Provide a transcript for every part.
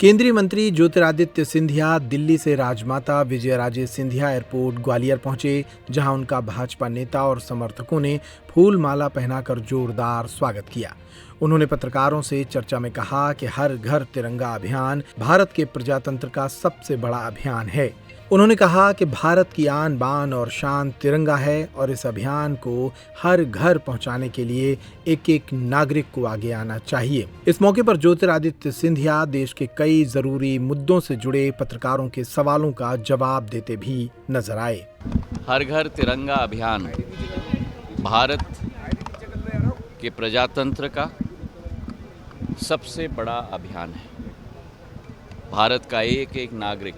केंद्रीय मंत्री ज्योतिरादित्य सिंधिया दिल्ली से राजमाता विजयाराजे सिंधिया एयरपोर्ट ग्वालियर पहुंचे, जहां उनका भाजपा नेता और समर्थकों ने फूल माला पहनाकर जोरदार स्वागत किया। उन्होंने पत्रकारों से चर्चा में कहा कि हर घर तिरंगा अभियान भारत के प्रजातंत्र का सबसे बड़ा अभियान है। उन्होंने कहा कि भारत की आन बान और शान तिरंगा है और इस अभियान को हर घर पहुंचाने के लिए एक एक नागरिक को आगे आना चाहिए। इस मौके पर ज्योतिरादित्य सिंधिया देश के कई जरूरी मुद्दों से जुड़े पत्रकारों के सवालों का जवाब देते भी नजर आए। हर घर तिरंगा अभियान भारत के प्रजातंत्र का सबसे बड़ा अभियान है। भारत का एक एक नागरिक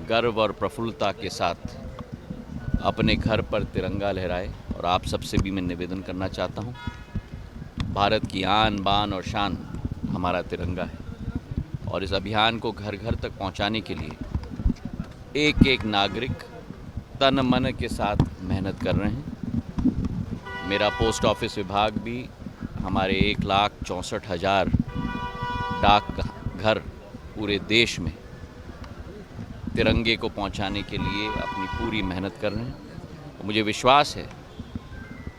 गर्व और प्रफुल्लता के साथ अपने घर पर तिरंगा लहराए और आप सबसे भी मैं निवेदन करना चाहता हूँ, भारत की आन बान और शान हमारा तिरंगा है और इस अभियान को घर घर तक पहुँचाने के लिए एक एक नागरिक तन मन के साथ मेहनत कर रहे हैं। मेरा पोस्ट ऑफिस विभाग भी हमारे 1,64,000 डाक घर पूरे देश में तिरंगे को पहुंचाने के लिए अपनी पूरी मेहनत कर रहे हैं। मुझे विश्वास है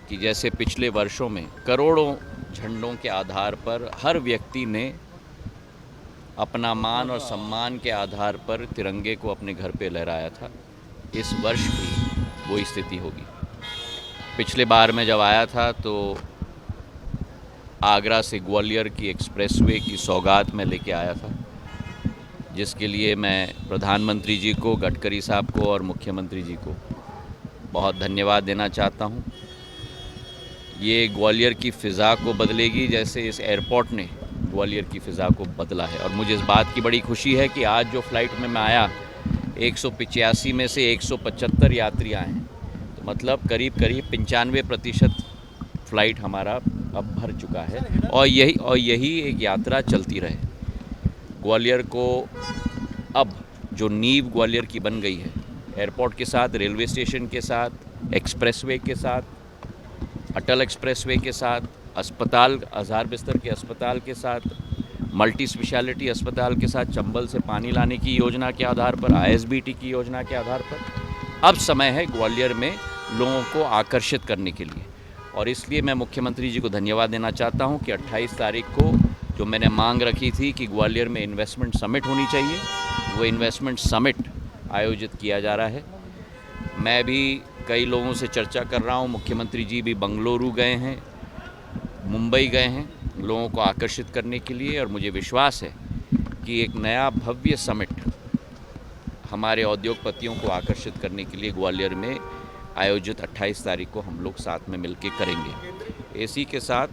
कि जैसे पिछले वर्षों में करोड़ों झंडों के आधार पर हर व्यक्ति ने अपना मान और सम्मान के आधार पर तिरंगे को अपने घर पे लहराया था, इस वर्ष भी वो स्थिति होगी। पिछले बार मैं जब आया था तो आगरा से ग्वालियर की एक्सप्रेसवे की सौगात में लेके आया था, जिसके लिए मैं प्रधानमंत्री जी को, गडकरी साहब को और मुख्यमंत्री जी को बहुत धन्यवाद देना चाहता हूं। ये ग्वालियर की फ़िज़ा को बदलेगी जैसे इस एयरपोर्ट ने ग्वालियर की फ़िज़ा को बदला है। और मुझे इस बात की बड़ी खुशी है कि आज जो फ़्लाइट में मैं आया 185 में से 175 यात्री आए हैं, तो मतलब करीब 95% फ़्लाइट हमारा अब भर चुका है और यही एक यात्रा चलती रहे। ग्वालियर को अब जो नींव ग्वालियर की बन गई है, एयरपोर्ट के साथ, रेलवे स्टेशन के साथ, एक्सप्रेसवे के साथ, अटल एक्सप्रेसवे के साथ, अस्पताल, 1000 बिस्तर के अस्पताल के साथ, मल्टी स्पेशलिटी अस्पताल के साथ, चंबल से पानी लाने की योजना के आधार पर, ISBT की योजना के आधार पर अब समय है ग्वालियर में लोगों को आकर्षित करने के लिए। और इसलिए मैं मुख्यमंत्री जी को धन्यवाद देना चाहता हूँ कि 28 तारीख को जो मैंने मांग रखी थी कि ग्वालियर में इन्वेस्टमेंट समिट होनी चाहिए, वो इन्वेस्टमेंट समिट आयोजित किया जा रहा है। मैं भी कई लोगों से चर्चा कर रहा हूँ, मुख्यमंत्री जी भी बंगलुरु गए हैं, मुंबई गए हैं लोगों को आकर्षित करने के लिए। और मुझे विश्वास है कि एक नया भव्य समिट हमारे उद्योगपतियों को आकर्षित करने के लिए ग्वालियर में आयोजित 28 तारीख को हम लोग साथ में मिलकर करेंगे। इसी के साथ